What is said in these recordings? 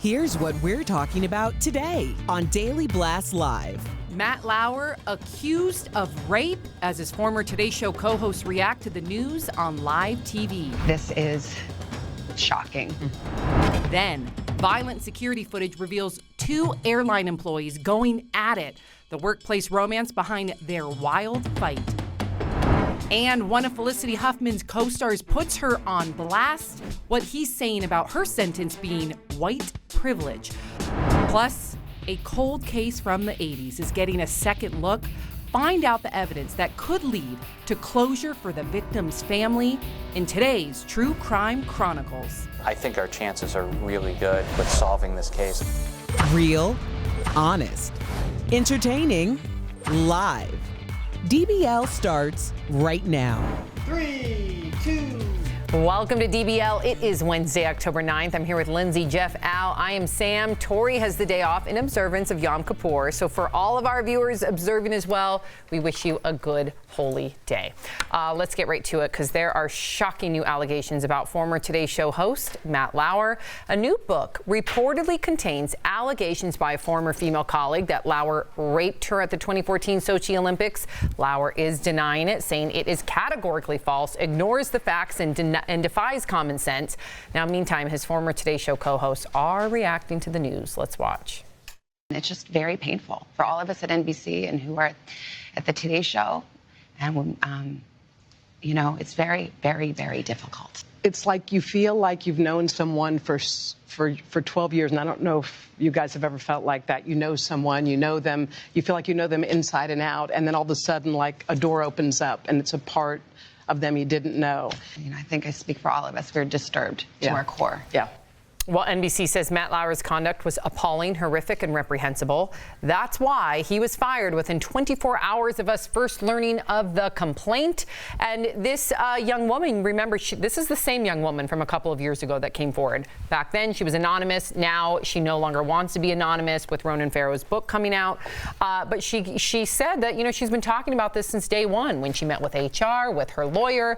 Here's what we're talking about today on Daily Blast Live. Matt Lauer accused of rape as his former Today Show co-hosts react to the news on live TV. This is shocking. Then, violent security footage reveals two airline employees going at it. The workplace romance behind their wild fight. And one of Felicity Huffman's co-stars puts her on blast, what he's saying about her sentence being white privilege. Plus, a cold case from the 80s is getting a second look. Find out the evidence that could lead to closure for the victim's family in today's True Crime Chronicles. I think our chances are really good with solving this case. Real, honest, entertaining, live. DBL starts right now. 3, 2. Welcome to DBL. It is Wednesday, October 9th. I'm here with Lindsay, Jeff, Al. I am Sam. Tori has the day off in observance of Yom Kippur. So for all of our viewers observing as well, we wish you a good, holy day. Let's get right to it because there are shocking new allegations about former Today Show host Matt Lauer. A new book reportedly contains allegations by a former female colleague that Lauer raped her at the 2014 Sochi Olympics. Lauer is denying it, saying it is categorically false, ignores the facts, and defies common sense. Now, meantime, his former Today Show co-hosts are reacting to the news. Let's watch. It's just very painful for all of us at NBC and who are at the Today Show. And, it's very, very, very difficult. It's like you feel like you've known someone for 12 years, and I don't know if you guys have ever felt like that. You know someone, you know them, you feel like you know them inside and out, and then all of a sudden, like, a door opens up, and it's a part of them you didn't know. I think I speak for all of us. We're disturbed to our core. Yeah. Well, NBC says Matt Lauer's conduct was appalling, horrific, and reprehensible. That's why he was fired within 24 hours of us first learning of the complaint. And this young woman, remember, this is the same young woman from a couple of years ago that came forward. Back then, she was anonymous. Now she no longer wants to be anonymous with Ronan Farrow's book coming out. But she said that, she's been talking about this since day one when she met with HR, with her lawyer.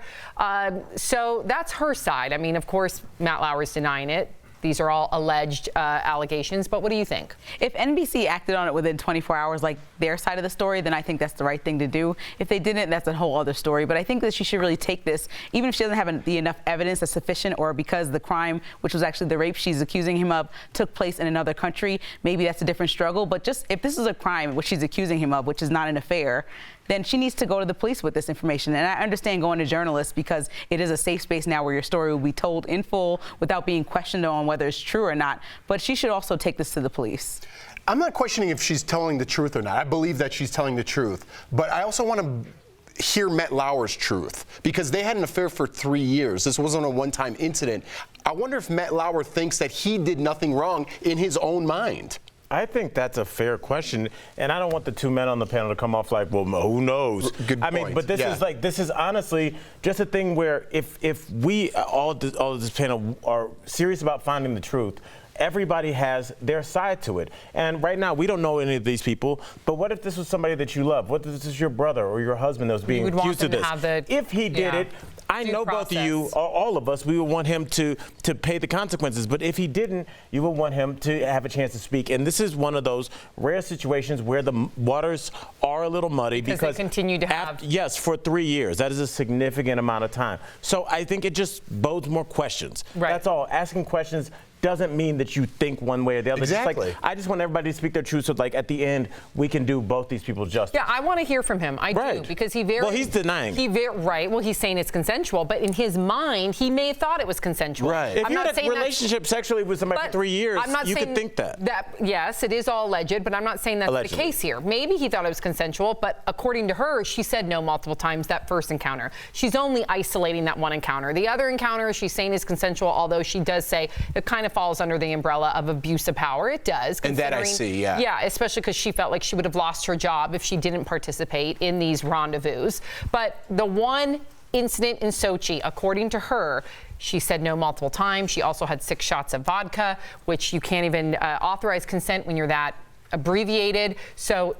So that's her side. I mean, of course, Matt Lauer's denying it. These are all alleged allegations, but what do you think? If NBC acted on it within 24 hours, like their side of the story, then I think that's the right thing to do. If they didn't, that's a whole other story. But I think that she should really take this, even if she doesn't have enough evidence that's sufficient, or because the crime, which was actually the rape she's accusing him of, took place in another country, maybe that's a different struggle. But just if this is a crime, which she's accusing him of, which is not an affair, then she needs to go to the police with this information. And I understand going to journalists because it is a safe space now where your story will be told in full without being questioned on whether it's true or not. But she should also take this to the police. I'm not questioning if she's telling the truth or not. I believe that she's telling the truth. But I also want to hear Matt Lauer's truth, because they had an affair for 3 years. This wasn't a one-time incident. I wonder if Matt Lauer thinks that he did nothing wrong in his own mind. I think that's a fair question, and I don't want the two men on the panel to come off like, well, who knows? Good point. I mean, but this is honestly just a thing where if we all of this panel are serious about finding the truth, everybody has their side to it. And right now, we don't know any of these people, but what if this was somebody that you love? What if this is your brother or your husband that was being accused of this? If he did it, I know both of you, or all of us, we would want him to pay the consequences. But if he didn't, you would want him to have a chance to speak. And this is one of those rare situations where the waters are a little muddy. Because they continue to have. Yes, for 3 years. That is a significant amount of time. So I think it just bodes more questions. Right. That's all. Asking questions doesn't mean that you think one way or the other. Exactly. Just like, I just want everybody to speak their truth so at the end we can do both these people justice. Yeah, I want to hear from him. I do, because well, he's denying. Well, he's saying it's consensual, but in his mind, he may have thought it was consensual. Right. If you had a relationship sexually with somebody for 3 years, you could think that. Yes, it is all alleged, but I'm not saying that's the case here. Maybe he thought it was consensual, but according to her, she said no multiple times that first encounter. She's only isolating that one encounter. The other encounter she's saying is consensual, although she does say it kind of falls under the umbrella of abuse of power. It does. And that I see, yeah. Yeah, especially because she felt like she would have lost her job if she didn't participate in these rendezvous. But the one incident in Sochi, according to her, she said no multiple times. She also had 6 shots of vodka, which you can't even authorize consent when you're that abbreviated. So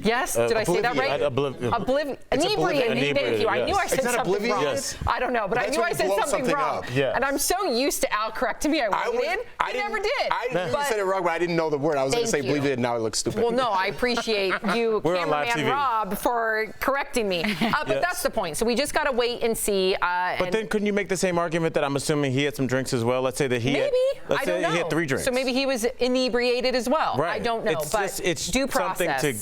Yes, did I say that right? Inebriated. Thank you. I knew I said something wrong. Yes. I don't know, but I knew I said something wrong. Yeah. And I'm so used to Al correcting me. I never did. I knew you said it wrong, but I didn't know the word. I was going to say believe it, and now it looks stupid. Well, no, I appreciate you, cameraman Rob, for correcting me. But that's the point. So we just got to wait and see. But then couldn't you make the same argument that I'm assuming he had some drinks as well? Let's say that he maybe. Let's say he had 3 drinks. So maybe he was inebriated as well. Right. I don't know. It's due process. something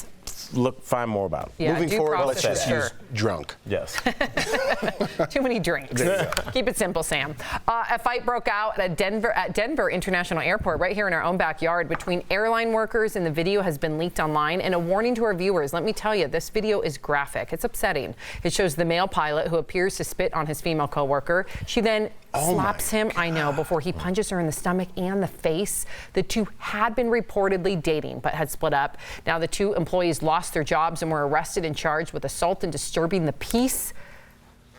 to find more about. Yeah, moving forward, let's just use drunk. Yes. Too many drinks. Keep it simple, Sam. A fight broke out at Denver International Airport, right here in our own backyard, between airline workers, and the video has been leaked online. And a warning to our viewers, let me tell you, this video is graphic. It's upsetting. It shows the male pilot who appears to spit on his female coworker. She then slaps him, I know, before he punches her in the stomach and the face. The two had been reportedly dating, but had split up. Now the 2 employees lost their jobs and were arrested and charged with assault and disturbing the peace.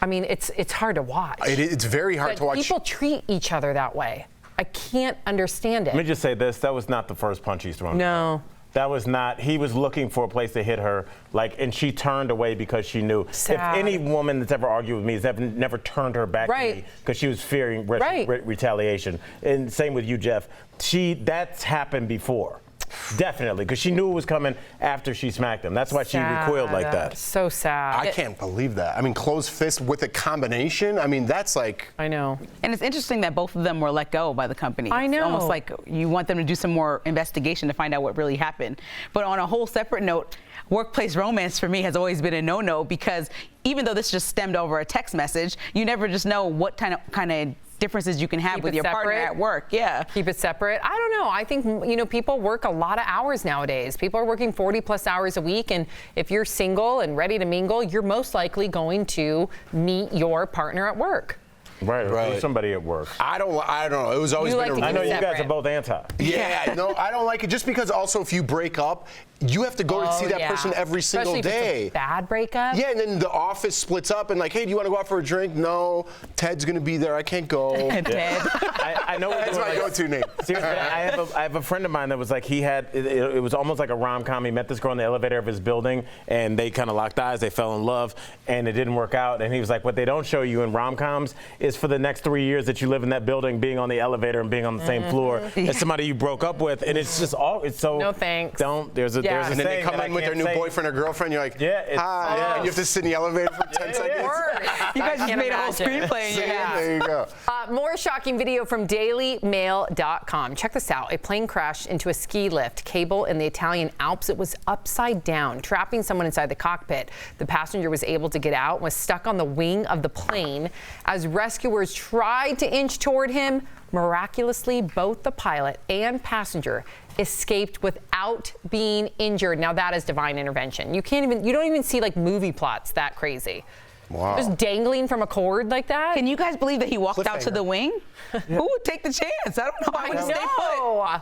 I mean, it's hard to watch. It's very hard to watch. People treat each other that way. I can't understand it. Let me just say this. That was not the first punch he's thrown. No. That was not. He was looking for a place to hit her, and she turned away because she knew. Sad. If any woman that's ever argued with me has never turned her back to me because she was fearing retaliation. And same with you, Jeff. That's happened before. Definitely, because she knew it was coming after she smacked him. That's why she recoiled like that. So sad. I can't believe that. I mean, closed fist with a combination. I mean, that's like. I know. And it's interesting that both of them were let go by the company. I know. It's almost like you want them to do some more investigation to find out what really happened. But on a whole separate note, workplace romance for me has always been a no-no, because even though this just stemmed over a text message, you never just know what kind of differences you can have with your partner at work. Yeah. Keep it separate. I don't know. I think, people work a lot of hours nowadays. People are working 40+ hours a week. And if you're single and ready to mingle, you're most likely going to meet your partner at work. Right. Or somebody at work. I don't know. It was always been I know you guys are both anti. Yeah, no, I don't like it. Just because also if you break up, you have to go to see that person every single day. If it's a bad breakup. Yeah, and then the office splits up and hey, do you want to go out for a drink? No, Ted's gonna be there. I can't go. Ted. I know that's my go-to name. Seriously, I have a friend of mine that was like, it was almost like a rom-com. He met this girl in the elevator of his building, and they kind of locked eyes. They fell in love, and it didn't work out. And he was like, what they don't show you in rom-coms is for the next 3 years that you live in that building, being on the elevator and being on the same floor as somebody you broke up with, and it's just it's so. No thanks. There's a and then they come in with their new boyfriend or girlfriend. You're like, hi. And you have to sit in the elevator for 10 seconds. You guys just made a whole screenplay in your house. There you go. More shocking video from DailyMail.com. Check this out. A plane crashed into a ski lift cable in the Italian Alps. It was upside down, trapping someone inside the cockpit. The passenger was able to get out and was stuck on the wing of the plane. As rescuers tried to inch toward him, miraculously, both the pilot and passenger escaped without being injured. Now that is divine intervention. You don't even see movie plots that crazy. Wow. Just dangling from a cord like that. Can you guys believe that he walked out to the wing? Who would take the chance? I don't know. I would stay put.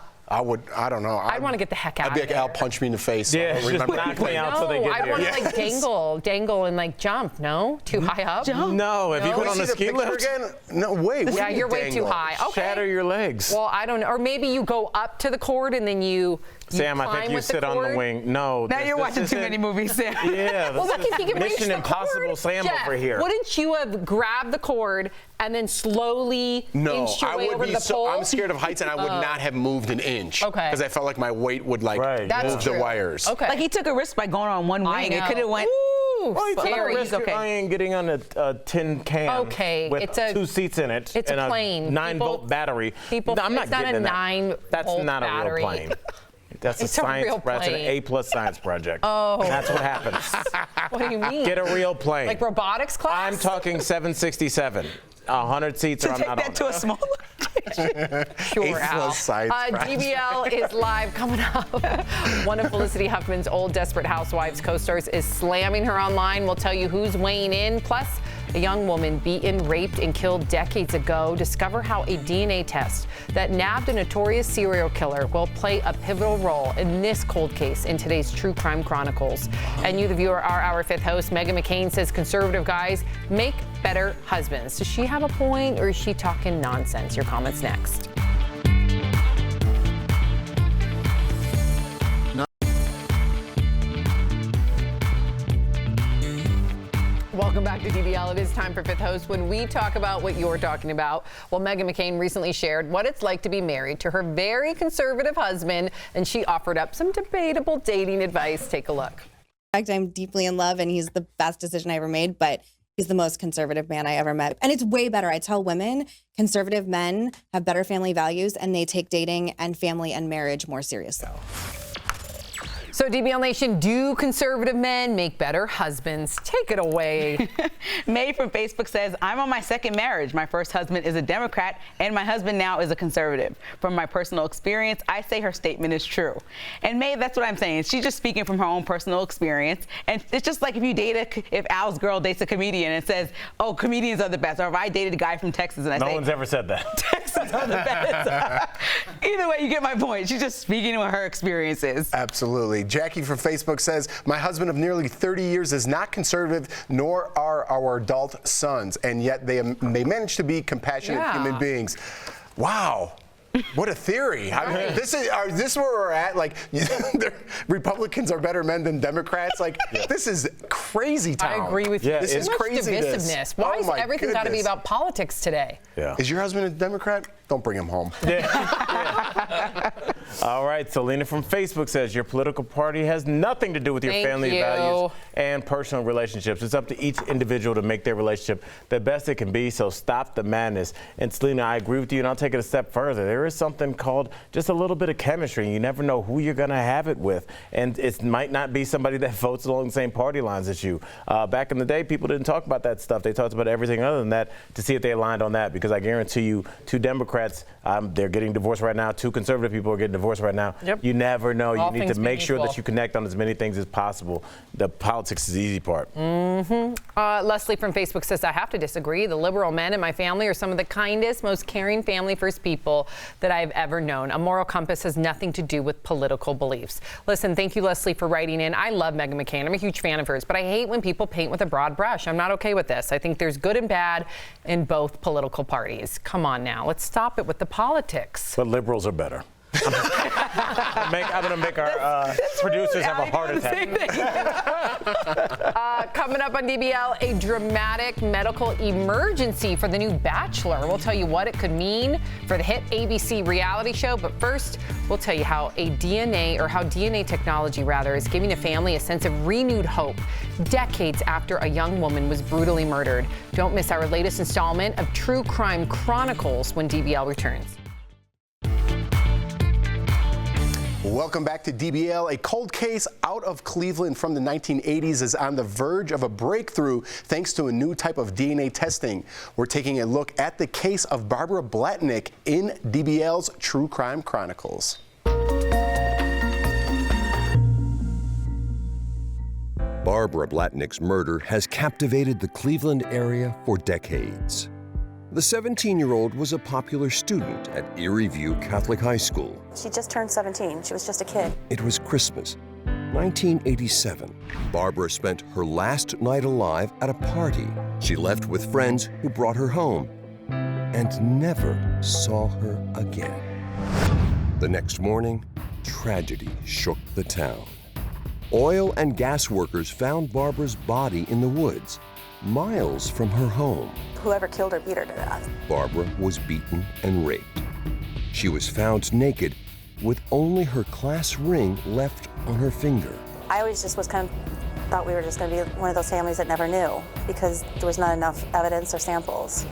I don't know. I'd want to get the heck out I'd be of like, there. Al, punch me in the face. Yeah, just knock me out till they get I'd here. want to dangle and jump. No? Too high up? No, if you put on a ski lift. No, wait. Yeah, you're way too high. Okay. Shatter your legs. Well, I don't know. Or maybe you go up to the cord and then you Sam, I think you sit on the wing. No. Now you're watching too many movies, Sam. Yeah. Well, look, if you can reach Mission the Impossible cord. Sam Jeff, over here. Wouldn't you have grabbed the cord and then slowly inched your way over the pole? I'm scared of heights, and I would not have moved an inch. Okay. Because I felt like my weight would move the wires. Okay. Like he took a risk by going on one wing. It could have went. Oh, you took a scary. risk of getting on a tin can with 2 seats in it it's and a plane. 9-volt battery. I'm not it's getting in that. 9-volt That's not battery. a real plane. That's It's a real That's an plane. A+ science project. Oh. That's what happens. What do you mean? Get a real plane. Like robotics class? I'm talking 767. 100 seats, or I'm not on Take that to a small location. Sure, Al. DBL is live coming up. One of Felicity Huffman's old Desperate Housewives co-stars is slamming her online. We'll tell you who's weighing in. Plus, a young woman beaten, raped, and killed decades ago. Discover how a DNA test that nabbed a notorious serial killer will play a pivotal role in this cold case in today's True Crime Chronicles. And you, the viewer, are our 5th host. Meghan McCain says conservative guys make better husbands. Does she have a point, or is she talking nonsense? Your comments next. Welcome back to DBL. It is time for Fifth Host, when we talk about what you're talking about. Well, Meghan McCain recently shared what it's like to be married to her very conservative husband, and she offered up some debatable dating advice. Take a look. I'm deeply in love, and he's the best decision I ever made, but he's the most conservative man I ever met. And it's way better. I tell women, conservative men have better family values, and they take dating and family and marriage more seriously. So, DBL Nation, do conservative men make better husbands? Take it away. May from Facebook says, I'm on my second marriage. My first husband is a Democrat, and my husband now is a conservative. From my personal experience, I say her statement is true. And May, that's what I'm saying. She's just speaking from her own personal experience. And it's just like if Al's girl dates a comedian and says, oh, comedians are the best. Or if I dated a guy from Texas and I say, no one's ever said that. Texans are the best. Either way, you get my point. She's just speaking to her experiences. Absolutely. Jackie from Facebook says, my husband of nearly 30 years is not conservative, nor are our adult sons, and yet they manage to be compassionate human beings. Wow. What a theory. Right. I mean, this is where we're at? Like, Republicans are better men than Democrats? Like, this is crazy town. I agree with you. This is craziness. Divisiveness. Why is everything got to be about politics today? Yeah. Is your husband a Democrat? Don't bring him home. Yeah. All right, Selena from Facebook says, your political party has nothing to do with your family values and personal relationships. It's up to each individual to make their relationship the best it can be, so stop the madness. And Selena, I agree with you, and I'll take it a step further. There is something called just a little bit of chemistry. You never know who you're going to have it with. And it might not be somebody that votes along the same party lines as you. Back in the day, people didn't talk about that stuff. They talked about everything other than that to see if they aligned on that, because I guarantee you, two Democrats, they're getting divorced right now. Two conservative people are getting divorced right now. Yep. You never know. All you need to make sure that you connect on as many things as possible. The politics is the easy part. Leslie from Facebook says, I have to disagree. The liberal men in my family are some of the kindest, most caring family-first people that I've ever known. A moral compass has nothing to do with political beliefs. Listen, thank you, Leslie, for writing in. I love Meghan McCain. I'm a huge fan of hers, but I hate when people paint with a broad brush. I'm not okay with this. I think there's good and bad in both political parties. Come on now. Let's stop it with the politics. But liberals are better. I'm going to make our producers have a heart attack. Coming up on DBL, a dramatic medical emergency for the new Bachelor. We'll tell you what it could mean for the hit ABC reality show. But first, we'll tell you how DNA technology is giving a family a sense of renewed hope decades after a young woman was brutally murdered. Don't miss our latest installment of True Crime Chronicles when DBL returns. Welcome back to DBL. A cold case out of Cleveland from the 1980s is on the verge of a breakthrough thanks to a new type of DNA testing. We're taking a look at the case of Barbara Blatnick in DBL's True Crime Chronicles. Barbara Blatnick's murder has captivated the Cleveland area for decades. The 17-year-old was a popular student at Erie View Catholic High School. She just turned 17. She was just a kid. It was Christmas, 1987. Barbara spent her last night alive at a party. She left with friends who brought her home and never saw her again. The next morning, tragedy shook the town. Oil and gas workers found Barbara's body in the woods, miles from her home. Whoever killed her beat her to death. Barbara was beaten and raped. She was found naked with only her class ring left on her finger. I always just thought we were just going to be one of those families that never knew because there was not enough evidence or samples.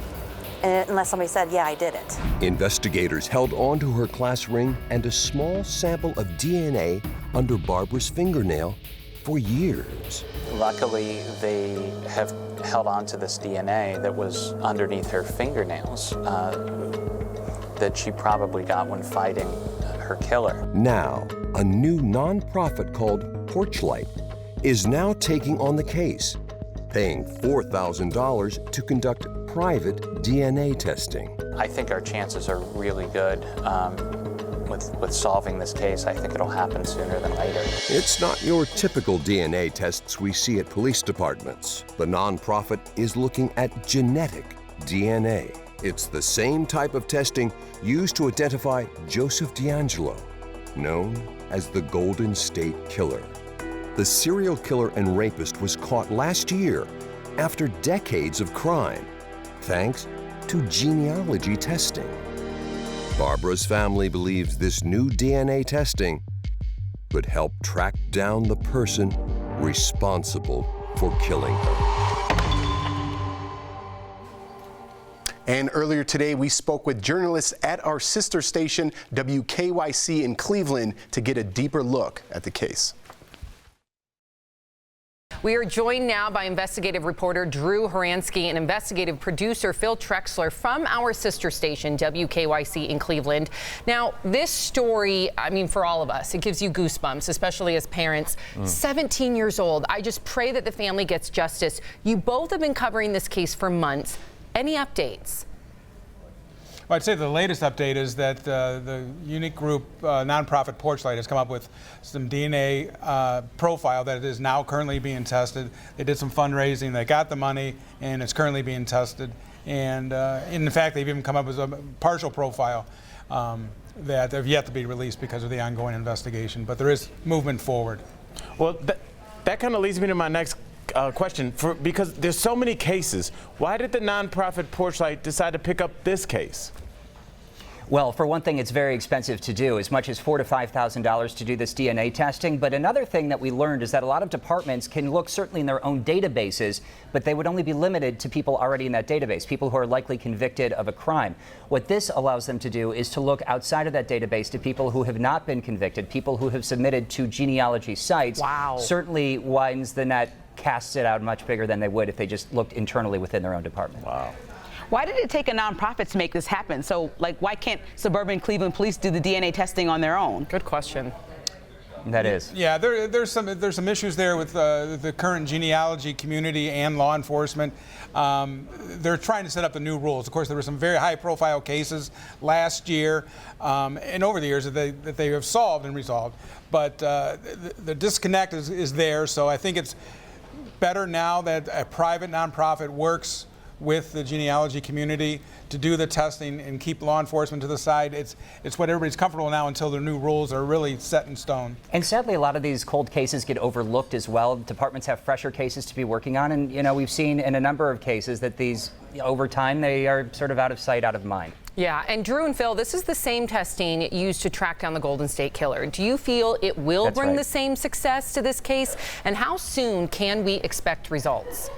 And unless somebody said, yeah, I did it. Investigators held on to her class ring and a small sample of DNA under Barbara's fingernail for years. Luckily, they have held on to this DNA that was underneath her fingernails that she probably got when fighting her killer. Now, a new nonprofit called Porchlight is now taking on the case, paying $4,000 to conduct private DNA testing. I think our chances are really good with solving this case. I think it'll happen sooner than later. It's not your typical DNA tests we see at police departments. The nonprofit is looking at genetic DNA. It's the same type of testing used to identify Joseph DeAngelo, known as the Golden State Killer. The serial killer and rapist was caught last year after decades of crime, thanks to genealogy testing. Barbara's family believes this new DNA testing could help track down the person responsible for killing her. And earlier today, we spoke with journalists at our sister station, WKYC in Cleveland, to get a deeper look at the case. We are joined now by investigative reporter Drew Horansky and investigative producer Phil Trexler from our sister station, WKYC in Cleveland. Now, this story, I mean, for all of us, it gives you goosebumps, especially as parents. 17 years old. I just pray that the family gets justice. You both have been covering this case for months. Any updates? Well, I'd say the latest update is that the unique group nonprofit Porchlight has come up with some DNA profile that is now currently being tested. They did some fundraising, they got the money, and it's currently being tested. And in fact, they've even come up with a partial profile that have yet to be released because of the ongoing investigation. But there is movement forward. Well, that kind of leads me to my next question. Because there's so many cases, why did the nonprofit Porchlight decide to pick up this case? Well, for one thing, it's very expensive to do, as much as $4,000 to $5,000 to do this DNA testing. But another thing that we learned is that a lot of departments can look certainly in their own databases, but they would only be limited to people already in that database, people who are likely convicted of a crime. What this allows them to do is to look outside of that database to people who have not been convicted, people who have submitted to genealogy sites. Wow. Certainly widens the net, casts it out much bigger than they would if they just looked internally within their own department. Wow. Why did it take a nonprofit to make this happen? So, why can't suburban Cleveland police do the DNA testing on their own? Good question. That is. Yeah, there's some issues there with the current genealogy community and law enforcement. They're trying to set up the new rules. Of course, there were some very high-profile cases last year and over the years that they have solved and resolved. But the disconnect is there. So I think it's better now that a private nonprofit works with the genealogy community to do the testing and keep law enforcement to the side. It's what everybody's comfortable now until the new rules are really set in stone. And sadly, a lot of these cold cases get overlooked as well. Departments have fresher cases to be working on, and we've seen in a number of cases that these, over time, they are sort of out of sight, out of mind. Yeah, and Drew and Phil, this is the same testing used to track down the Golden State Killer. Do you feel it will bring the same success to this case? And how soon can we expect results?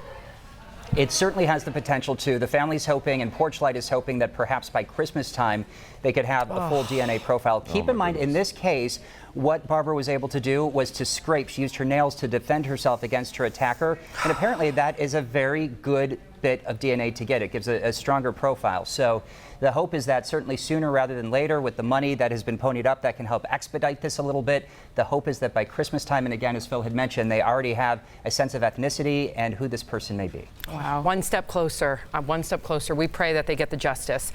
It certainly has the potential to. The family's hoping, and Porchlight is hoping, that perhaps by Christmas time they could have a full DNA profile. Keep in mind, in this case, what Barbara was able to do was to scrape. She used her nails to defend herself against her attacker, and apparently that is a very good bit of DNA to get. It gives a stronger profile. So the hope is that certainly sooner rather than later, with the money that has been ponied up, that can help expedite this a little bit. The hope is that by Christmas time, and again, as Phil had mentioned, they already have a sense of ethnicity and who this person may be. Wow. One step closer. One step closer. We pray that they get the justice.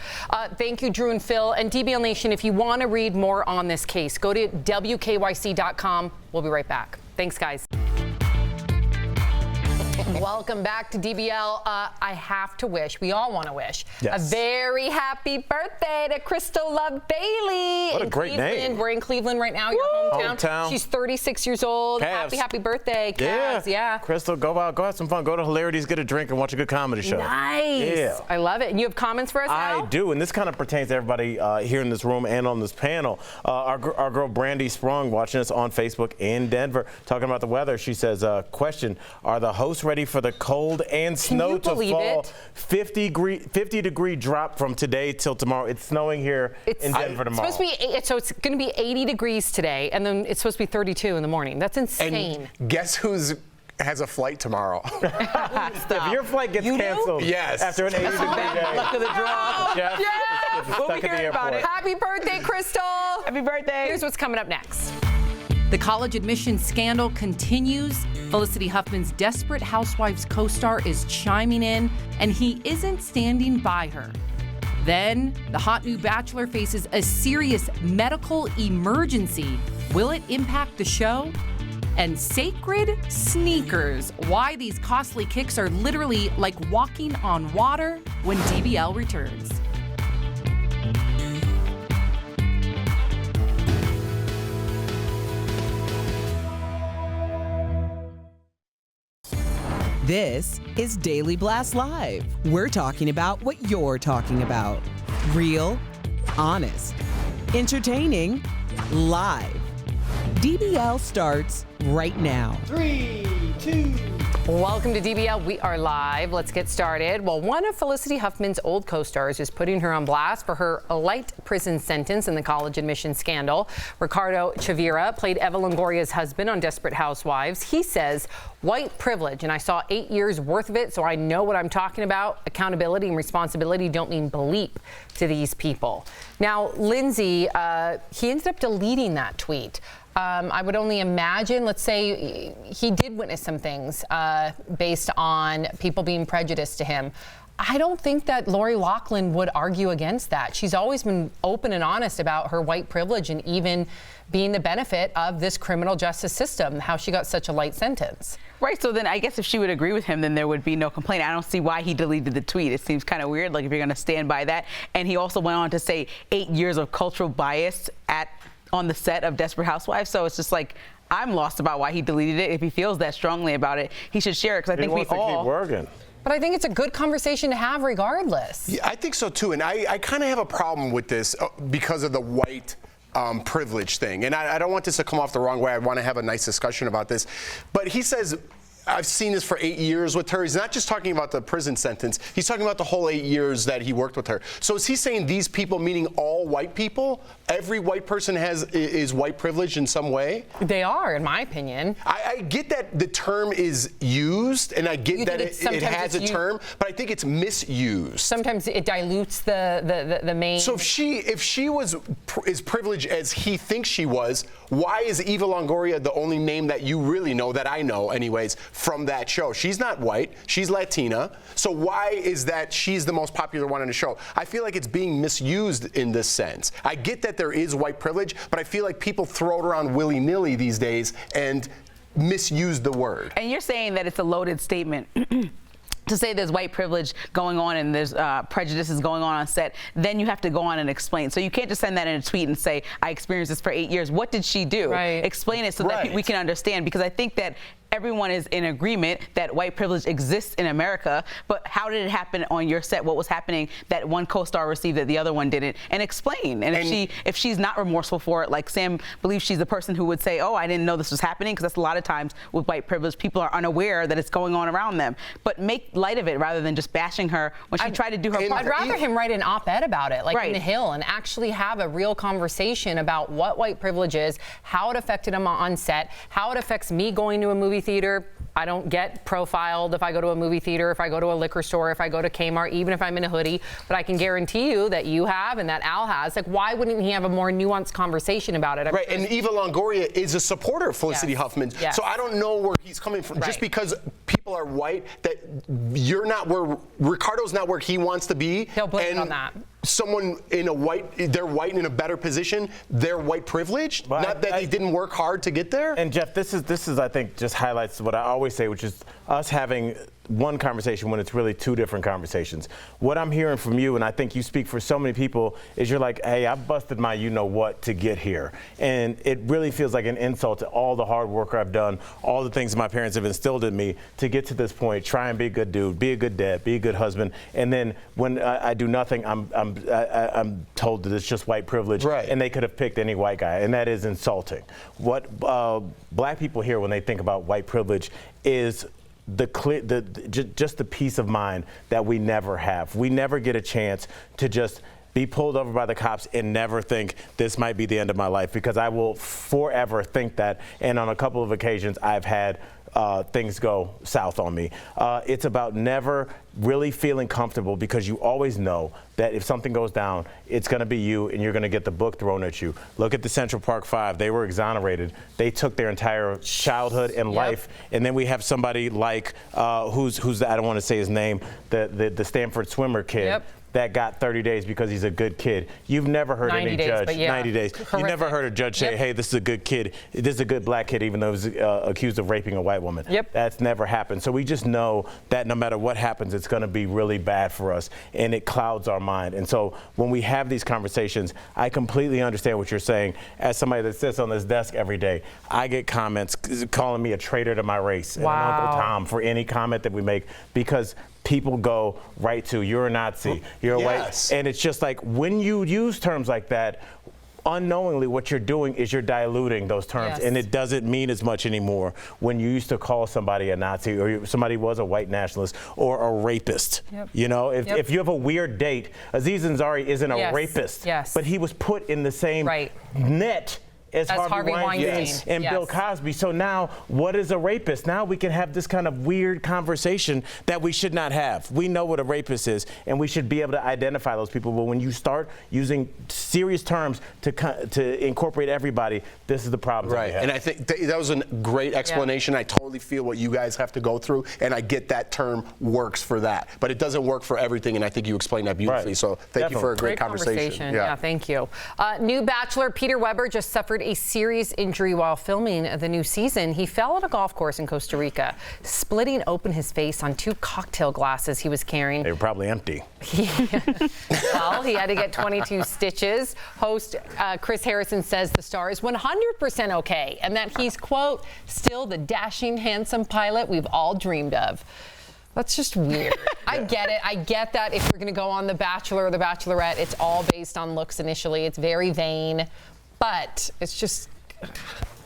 Thank you, Drew and Phil. And DBL Nation, if you want to read more on this case, go to WKYC.com. We'll be right back. Thanks, guys. Welcome back to DBL. I have to wish, we all want to wish, a very happy birthday to Crystal Love Bailey. What a great name. We're in Cleveland right now, your hometown. She's 36 years old. Cavs. Happy birthday, Cavs. Yeah. Crystal, go out, have some fun. Go to Hilarities, get a drink, and watch a good comedy show. Nice. Yeah. I love it. And you have comments for us now? I do, and this kind of pertains to everybody here in this room and on this panel. Our girl Brandy Sprung watching us on Facebook in Denver, talking about the weather. She says, question, are the hosts ready for the cold and snow to fall? 50 degree drop from today till tomorrow. It's snowing here in Denver tomorrow. So it's going to be 80 degrees today, and then it's supposed to be 32 in the morning. That's insane. And guess who's has a flight tomorrow? If your flight gets canceled after an 80 degree day. Luck of the draw. Jeff, We'll be hearing about it. Happy birthday, Crystal. Happy birthday. Here's what's coming up next. The college admissions scandal continues. Felicity Huffman's Desperate Housewives co-star is chiming in, and he isn't standing by her. Then, the hot new Bachelor faces a serious medical emergency. Will it impact the show? And sacred sneakers. Why these costly kicks are literally like walking on water when DBL returns. This is Daily Blast Live. We're talking about what you're talking about. Real, honest, entertaining, live. DBL starts right now. 3, 2. Welcome to DBL. We are live. Let's get started. Well, one of Felicity Huffman's old co-stars is putting her on blast for her light prison sentence in the college admission scandal. Ricardo Chavira played Eva Longoria's husband on Desperate Housewives. He says, white privilege, and I saw 8 years worth of it, so I know what I'm talking about. Accountability and responsibility don't mean bleep to these people. Now, Lindsay, he ended up deleting that tweet. I would only imagine, let's say he did witness some things based on people being prejudiced to him. I don't think that Lori Loughlin would argue against that. She's always been open and honest about her white privilege and even being the benefit of this criminal justice system, how she got such a light sentence. Right, so then I guess if she would agree with him, then there would be no complaint. I don't see why he deleted the tweet. It seems kind of weird, like if you're going to stand by that. And he also went on to say 8 years of cultural bias on the set of Desperate Housewives. So it's just like, I'm lost about why he deleted it. If he feels that strongly about it, he should share it, because I think we all... Keep working. But I think it's a good conversation to have regardless. Yeah, I think so too. And I kind of have a problem with this because of the white privilege thing. And I don't want this to come off the wrong way. I want to have a nice discussion about this. But he says, I've seen this for 8 years with her. He's not just talking about the prison sentence. He's talking about the whole 8 years that he worked with her. So is he saying these people, meaning all white people? Every white person is white privilege in some way? They are, in my opinion. I get that the term is used, and I get that it has a term, but I think it's misused. Sometimes it dilutes the main. So if she was as privileged as he thinks she was, why is Eva Longoria the only name that you really know, that I know anyways, from that show? She's not white, she's Latina. So why is that she's the most popular one on the show? I feel like it's being misused in this sense. I get that there is white privilege, but I feel like people throw it around willy-nilly these days and misuse the word. And you're saying that it's a loaded statement. To say there's white privilege going on and there's prejudices going on set, then you have to go on and explain. So you can't just send that in a tweet and say, I experienced this for 8 years. What did she do? Right. Explain it so that we can understand, because I think that everyone is in agreement that white privilege exists in America, but how did it happen on your set? What was happening that one co-star received that the other one didn't? And explain. And if she's not remorseful for it, like Sam believes she's the person who would say, oh, I didn't know this was happening, because that's a lot of times with white privilege, people are unaware that it's going on around them. But make light of it rather than just bashing her when she tried to do her part. I'd rather him write an op-ed about it, like in The Hill, and actually have a real conversation about what white privilege is, how it affected him on set, how it affects me going to a movie theater. I don't get profiled if I go to a movie theater, if I go to a liquor store, if I go to Kmart, even if I'm in a hoodie. But I can guarantee you that you have and that Al has. Like, why wouldn't he have a more nuanced conversation about it? Right, and Eva Longoria is a supporter of Felicity Huffman. Yes. So I don't know where he's coming from. Just because people are white, that you're not where Ricardo's not where he wants to be. He'll blame it on that. Someone in they're white and in a better position, they're white privileged, not that they didn't work hard to get there. And Jeff, this is I think just highlights what I always say, which is us having one conversation when it's really two different conversations. What I'm hearing from you, and I think you speak for so many people, is you're like, hey, I busted my you-know-what to get here. And it really feels like an insult to all the hard work I've done, all the things my parents have instilled in me to get to this point, try and be a good dude, be a good dad, be a good husband. And then when I do nothing, I'm told that it's just white privilege, and they could have picked any white guy, and that is insulting. What black people hear when they think about white privilege is just the peace of mind that we never have. We never get a chance to just be pulled over by the cops and never think this might be the end of my life, because I will forever think that. And on a couple of occasions, I've had things go south on me. It's about never really feeling comfortable, because you always know that if something goes down, it's going to be you, and you're going to get the book thrown at you. Look at the Central Park Five. They were exonerated. They took their entire childhood and life, and then we have somebody like who's I don't want to say his name, the Stanford swimmer kid. that got 30 days because he's a good kid. You've never heard 90 any days, judge, but yeah. 90 days. You never heard a judge say, hey, this is a good kid. This is a good black kid, even though he was accused of raping a white woman. Yep. That's never happened. So we just know that no matter what happens, it's going to be really bad for us, and it clouds our mind. And so when we have these conversations, I completely understand what you're saying. As somebody that sits on this desk every day, I get comments calling me a traitor to my race and Uncle Tom for any comment that we make, because people go right to, you're a Nazi, you're a white. And it's just like, when you use terms like that, unknowingly what you're doing is you're diluting those terms, and it doesn't mean as much anymore when you used to call somebody a Nazi, or somebody was a white nationalist or a rapist. You know, if you have a weird date, Aziz Ansari isn't a rapist, but he was put in the same net as Harvey Weinstein and Bill Cosby. So now, what is a rapist? Now we can have this kind of weird conversation that we should not have. We know what a rapist is, and we should be able to identify those people. But when you start using serious terms to incorporate everybody, this is the problem. Right, and I think that was a great explanation. I totally feel what you guys have to go through, and I get that term works for that. But it doesn't work for everything, and I think you explained that beautifully. So thank you for a great conversation. Yeah, thank you. New Bachelor Peter Weber just suffered a serious injury while filming the new season. He fell at a golf course in Costa Rica, splitting open his face on 2 cocktail glasses he was carrying. They were probably empty. Well, he had to get 22 stitches. Host Chris Harrison says the star is 100% okay, and that he's, quote, still the dashing, handsome pilot we've all dreamed of. That's just weird. I get it. I get that if you're going to go on The Bachelor or The Bachelorette, it's all based on looks initially. It's very vain. But it's just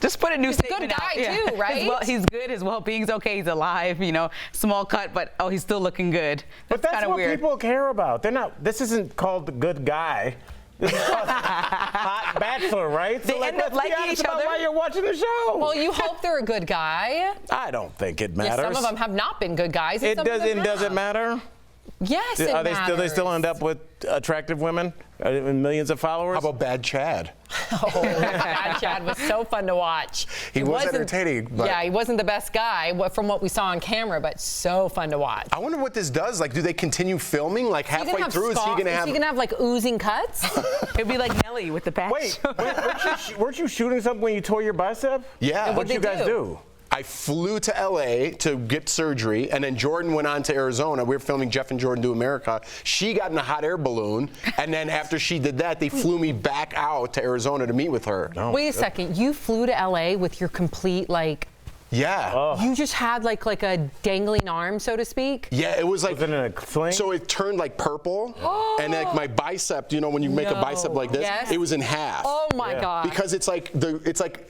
put a new statement out. He's a good guy too, right? He's good. His well-being's okay. He's alive. You know, small cut, but he's still looking good. But that's what weird. people care about. They're not. This isn't called the good guy. This is called Hot Bachelor, right? They end up liking each other while you're watching the show. Well, you hope they're a good guy. I don't think it matters. Some of them have not been good guys. It doesn't matter. Yes, it matters. Do they still end up with attractive women and millions of followers? How about Bad Chad? Bad Chad was so fun to watch. He was entertaining. But yeah, he wasn't the best guy from what we saw on camera, but so fun to watch. I wonder what this does. Like, do they continue filming? Like, halfway through, is he going to have... Is he going to have, like, oozing cuts? It'd be like Nelly with the patch. Wait, weren't you shooting something when you tore your bicep? Yeah. What'd you guys do? I flew to LA to get surgery, and then Jordan went on to Arizona. We were filming Jeff and Jordan Do America. She got in a hot air balloon, and then after she did that, they flew me back out to Arizona to meet with her. Wait a second. You flew to LA with your complete, like... Yeah. Oh. You just had like a dangling arm, so to speak? Yeah, it was like... Was it in a sling? So it turned like purple, and like my bicep, you know, when you make a bicep like this, it was in half. Oh my God. Because it's like,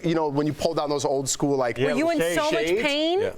you know, when you pull down those old school, like... Were you in so much pain? Yeah.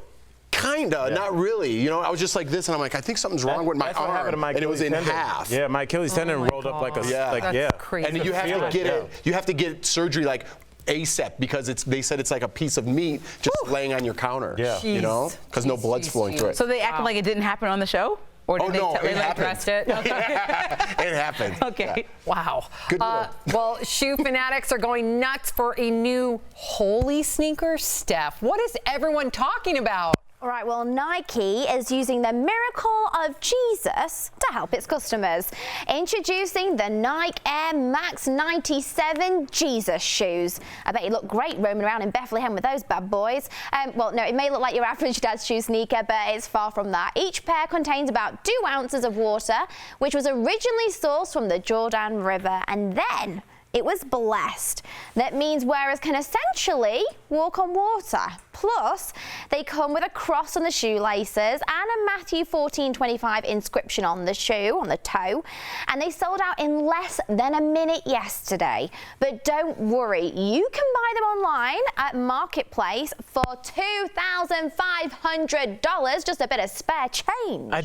Kinda, not really. You know, I was just like this, and I'm like, I think something's wrong with my that's arm. What happened to my and it was in tendon. half. Yeah, my Achilles tendon rolled up like a That's crazy. And you have to get it. You have to get surgery like ASAP because they said it's like a piece of meat just laying on your counter. Yeah. You know, because no blood's flowing through it. So they acted like it didn't happen on the show? Or did it addressed it? It happened. Okay. Yeah. Wow. Good well, shoe fanatics are going nuts for a new holy sneaker. Steph, what is everyone talking about? All right, well, Nike is using the miracle of Jesus to help its customers. Introducing the Nike Air Max 97 Jesus shoes. I bet you look great roaming around in Bethlehem with those bad boys. Well, no, it may look like your average dad's shoe sneaker, but it's far from that. Each pair contains about 2 ounces of water, which was originally sourced from the Jordan River, and then it was blessed. That means wearers can essentially walk on water. Plus, they come with a cross on the shoelaces and a Matthew 14:25 inscription on the shoe, on the toe. And they sold out in less than a minute yesterday. But don't worry, you can buy them online at Marketplace for $2,500, just a bit of spare change. I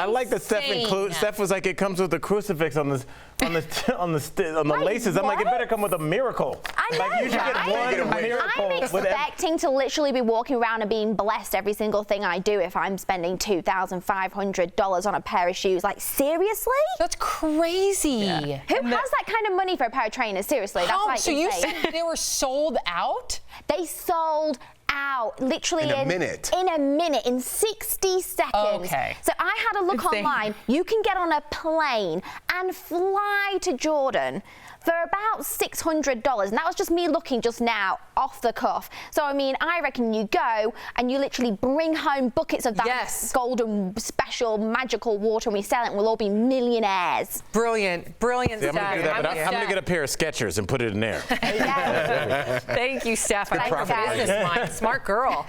like that Steph was like, it comes with a crucifix on the laces. I'm like, it better come with a miracle. I know, like, you should get one miracle. I'm expecting to literally be walking around and being blessed every single thing I do if I'm spending $2,500 on a pair of shoes. Like, seriously? That's crazy. Yeah. Who has that kind of money for a pair of trainers? Seriously, that's like so insane. You said they were sold out? They sold out literally In a minute. In a minute, in 60 seconds. Okay. So I had a look online. You can get on a plane and fly to Jordan for about $600, and that was just me looking just now off the cuff. So I mean, I reckon you go and you literally bring home buckets of that golden special magical water, and we sell it, and we'll all be millionaires. Brilliant stuff. I'm gonna get a pair of Skechers and put it in there. Thank you, Steph. I like her business mind. Smart girl.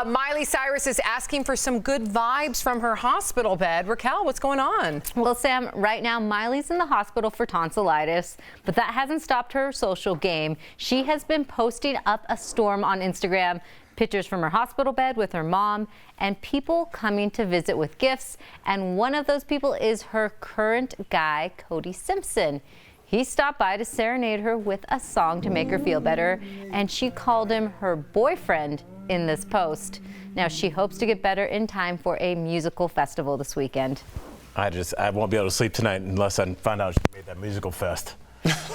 Miley Cyrus is asking for some good vibes from her hospital bed. Raquel, what's going on? Well, Sam, right now Miley's in the hospital for tonsillitis, but that hasn't stopped her social game. She has been posting up a storm on Instagram, pictures from her hospital bed with her mom, and people coming to visit with gifts. And one of those people is her current guy, Cody Simpson. He stopped by to serenade her with a song to make her feel better, and she called him her boyfriend in this post. Now, she hopes to get better in time for a musical festival this weekend. I won't be able to sleep tonight unless I find out she made that musical fest.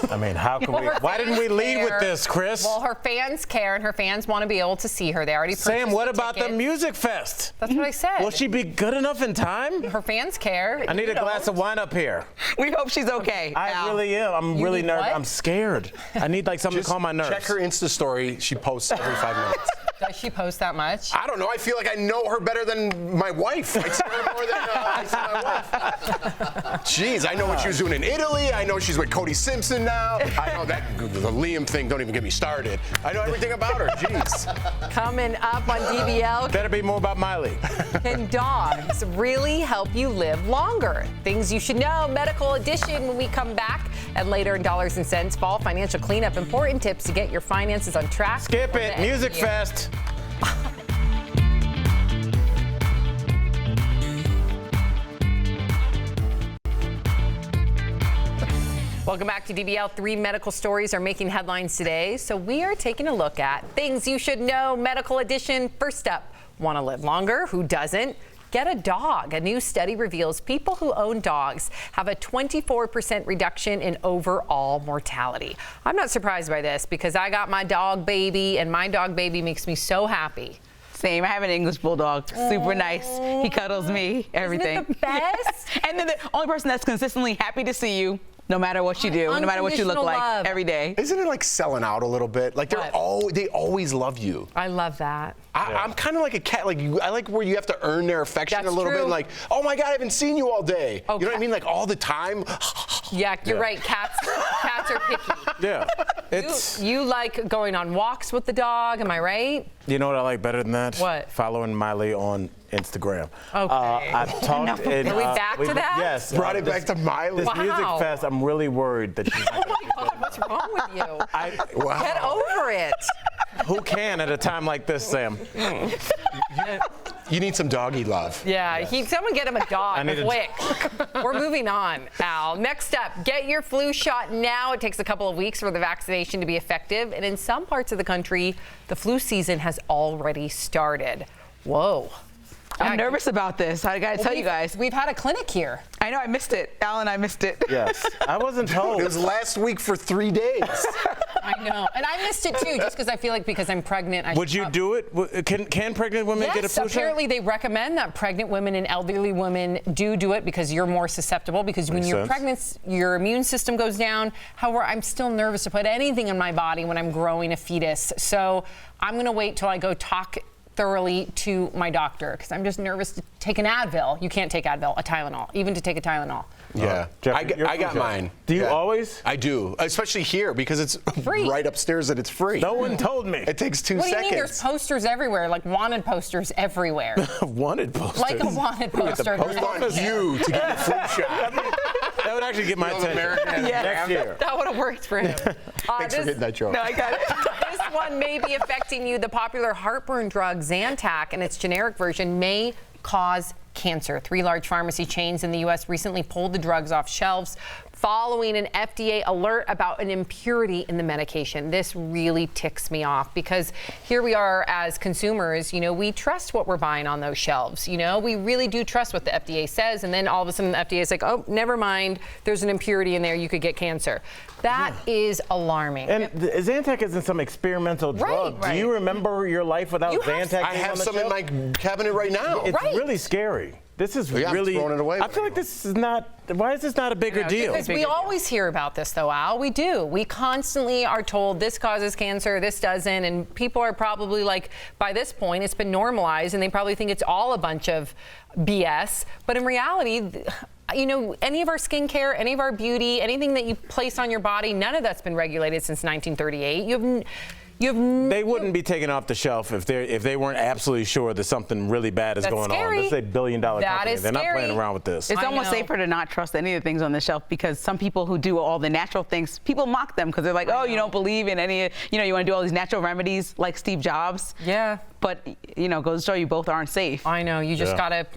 I mean, how can why didn't we lead with this, Chris? Well, her fans care, and her fans want to be able to see her. They already purchased Sam, what the about the tickets. music fest? That's what I said. Will she be good enough in time? Her fans care. I need a glass of wine up here. We hope she's okay. I really am. I'm really nervous. I'm scared. I need like something to calm my nerves. Check her Insta story. She posts every 5 minutes. Does she post that much? I don't know. I feel like I know her better than my wife. I see her more than I see my wife. Jeez, I know what she was doing in Italy. I know she's with Cody Simpson now. I know that the Liam thing. Don't even get me started. I know everything about her. Jeez. Coming up on DBL. Better be more about Miley. Can dogs really help you live longer? Things you should know. Medical edition when we come back. And later in Dollars and Cents, fall financial cleanup. Important tips to get your finances on track. Skip it. Music fest. Welcome back to DBL. 3 medical stories are making headlines today. So we are taking a look at things you should know, medical edition. First up, want to live longer? Who doesn't? Get a dog. A new study reveals people who own dogs have a 24% reduction in overall mortality. I'm not surprised by this because I got my dog baby, and my dog baby makes me so happy. Same. I have an English bulldog. Super nice. He cuddles me. Everything. Isn't it the best? And then the only person that's consistently happy to see you, no matter what you do, no matter what you look like, every day. Isn't it like selling out a little bit? Like they always love you. I love that. I'm kind of like a cat. Like I like where you have to earn their affection a little bit. Like, oh my God, I haven't seen you all day. You know what I mean? Like all the time. Yeah, you're right. Cats are picky. Yeah. You like going on walks with the dog, am I right? You know what I like better than that? What? Following Miley on Instagram. Okay. I've talked in. Are we back to that? Yes. Brought it back to Miley. This music fest, I'm really worried that she's not Oh my God, what's wrong with you? Wow. Get over it. Who can at a time like this, Sam? You need some doggy love. Yeah, someone get him a dog quick. We're moving on, Al. Next up, get your flu shot now. It takes a couple of weeks for the vaccination to be effective. And in some parts of the country, the flu season has already started. Whoa. I'm nervous about this. I got to tell you guys. We've had a clinic here. I know, I missed it. Alan, I missed it. Yes. I wasn't told. It was last week for 3 days. I know. And I missed it too, just because I feel like because I'm pregnant. Would you do it? Can pregnant women get a flu shot? Apparently they recommend that pregnant women and elderly women do it because you're more susceptible, because when you're pregnant, your immune system goes down. However, I'm still nervous to put anything in my body when I'm growing a fetus. So I'm going to wait till I go talk thoroughly to my doctor because I'm just nervous to take an Advil. You can't take Advil, a Tylenol, even to take a Tylenol. Yeah, I got mine. Do you always? I do, especially here because it's free. Right upstairs and it's free. No one told me. It takes 2 What do you seconds. mean? There's posters everywhere, like wanted posters everywhere. Wanted posters? Like a wanted poster. We want you to get your flu shot. That would actually get my attention. Next year. That would have worked for him. Thanks for hitting that joke. No, I got it. This one may be affecting you. The popular heartburn drug Zantac and its generic version may cause cancer. 3 large pharmacy chains in the U.S. recently pulled the drugs off shelves following an FDA alert about an impurity in the medication. This really ticks me off because here we are as consumers, we trust what we're buying on those shelves. We really do trust what the FDA says, and then all of a sudden the FDA is like, oh, never mind, there's an impurity in there, you could get cancer. That is alarming. And Zantac isn't some experimental drug. Right. Do you remember your life without Zantac? I have some in my cabinet right now. It's really scary. This is really. I'm throwing it away. I feel like this is not. Why is this not a bigger deal? Because we always hear about this, though, Al. We do. We constantly are told this causes cancer, this doesn't, and people are probably like, by this point, it's been normalized, and they probably think it's all a bunch of BS. But in reality, any of our skincare, any of our beauty, anything that you place on your body, none of that's been regulated since 1938. They wouldn't be taken off the shelf if they weren't absolutely sure that something really bad is going on. This is a billion-dollar company. They're not playing around with this. It's almost safer to not trust any of the things on the shelf because some people who do all the natural things, people mock them because they're like, oh, you don't believe in any, you want to do all these natural remedies like Steve Jobs. Yeah. But, goes to show you both aren't safe. I know. You just got to,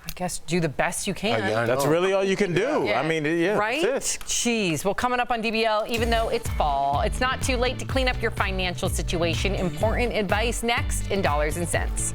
I guess, do the best you can. That's really all you can do. Yeah. I mean, right? That's it. Jeez. Well, coming up on DBL, even though it's fall, it's not too late to clean up your financial situation. Important advice next in Dollars and Cents.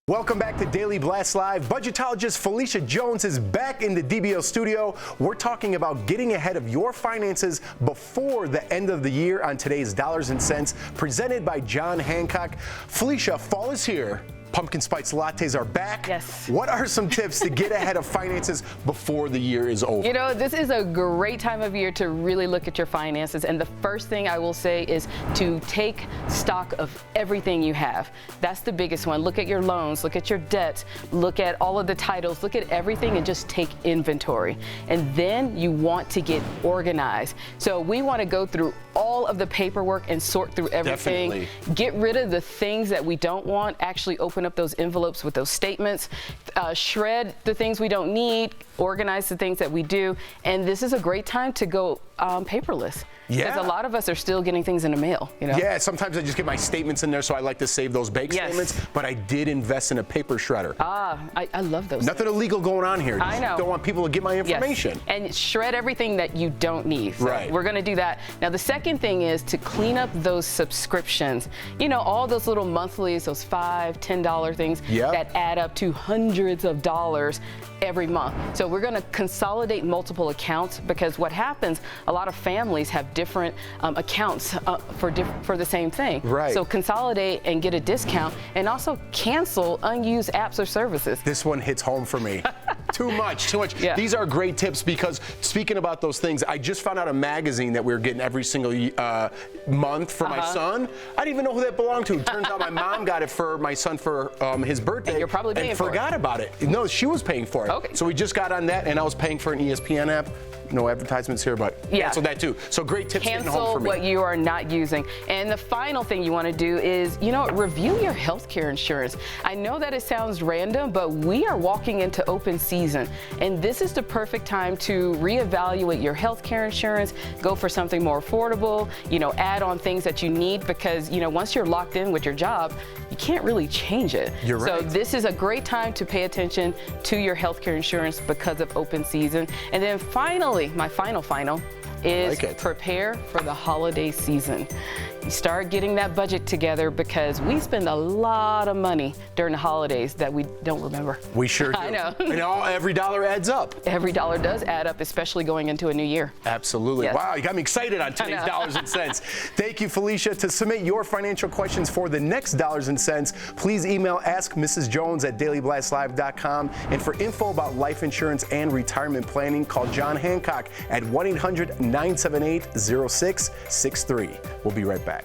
Welcome back to Daily Blast Live. Budgetologist Felicia Jones is back in the DBL studio. We're talking about getting ahead of your finances before the end of the year on today's Dollars and Cents, presented by John Hancock. Felicia, fall is here. Pumpkin spice lattes are back. Yes. What are some tips to get ahead of finances before the year is over? This is a great time of year to really look at your finances. And the first thing I will say is to take stock of everything you have. That's the biggest one. Look at your loans, look at your debts, look at all of the titles, look at everything and just take inventory. And then you want to get organized. So we want to go through all of the paperwork and sort through everything. Definitely. Get rid of the things that we don't want. Actually open up those envelopes with those statements. Shred the things we don't need. Organize the things that we do. And this is a great time to go paperless. Yeah. Because a lot of us are still getting things in the mail. Yeah, sometimes I just get my statements in there, so I like to save those bank statements. But I did invest in a paper shredder. I love those. Nothing illegal going on here. I know. Don't want people to get my information. Yes. And shred everything that you don't need. So right. We're going to do that. Now, the second thing is to clean up those subscriptions. All those little monthlies, those $5, $10 things that add up to hundreds of dollars every month. So we're going to consolidate multiple accounts because what happens, a lot of families have different accounts for the same thing. Right. So consolidate and get a discount and also cancel unused apps or services. This one hits home for me. Too much. Yeah. These are great tips because speaking about those things, I just found out a magazine that we were getting every single month for my son. I didn't even know who that belonged to. Turns out my mom got it for my son for his birthday. And you're probably paying for it. Forgot about it. No, she was paying for it. Okay. So we just got on that, and I was paying for an ESPN app. No advertisements here, but cancel that too. So great tips hitting home for me. Cancel what you are not using. And the final thing you want to do is, review your healthcare insurance. I know that it sounds random, but we are walking into open season. And this is the perfect time to reevaluate your healthcare insurance, go for something more affordable, add on things that you need because, once you're locked in with your job, you can't really change it. You're right. So this is a great time to pay attention to your healthcare insurance because of open season. And then finally, my final is prepare for the holiday season. You start getting that budget together because we spend a lot of money during the holidays that we don't remember. We sure do. I know. And every dollar adds up. Every dollar does add up, especially going into a new year. Absolutely. Yes. Wow, you got me excited on today's Dollars and Cents. Thank you, Felicia. To submit your financial questions for the next Dollars and Cents, please email askmrsjones@dailyblastlive.com. And for info about life insurance and retirement planning, call John Hancock at 1-800-978-0663. We'll be right back.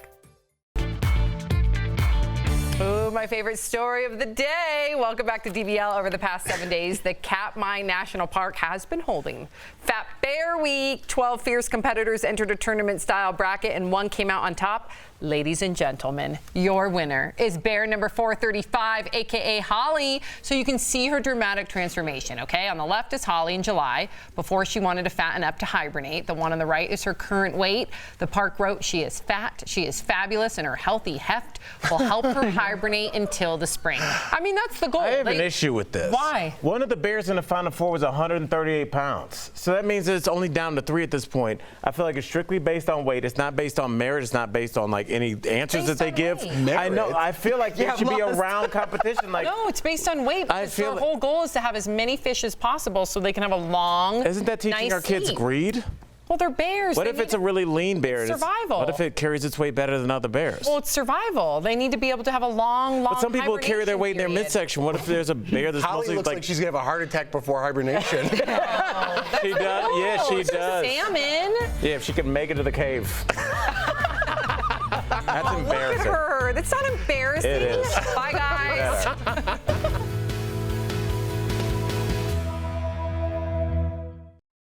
Oh my my favorite story of the day. Welcome back to DBL. Over the past 7 days, the Katmai National Park has been holding Fat Bear Week. 12 fierce competitors entered a tournament-style bracket, and one came out on top. Ladies and gentlemen, your winner is bear number 435, a.k.a. Holly. So you can see her dramatic transformation, okay? On the left is Holly in July, before she wanted to fatten up to hibernate. The one on the right is her current weight. The park wrote, she is fat, she is fabulous, and her healthy heft will help her hibernate until the spring. I mean, that's the goal. I have an issue with this. Why? One of the bears in the Final Four was 138 pounds. So that means that it's only down to 3 at this point. I feel like it's strictly based on weight. It's not based on merit. It's not based on, like, any answers that they give. I know. I feel like there should be a round competition. Like, no, it's based on weight. Because their whole goal is to have as many fish as possible so they can have a long, isn't that teaching nice our kids sleep. greed? Well, they're bears. What if it's a really lean bear? Survival. What if it carries its weight better than other bears? Well, it's survival. They need to be able to have a long But some people carry their weight in their midsection. What if there's a bear that's Holly mostly looks like she's gonna have a heart attack before hibernation. She does. Yeah, she does. Salmon. Yeah, if she could make it to the cave. That's embarrassing. Look at her. That's not embarrassing. It is. Bye, guys.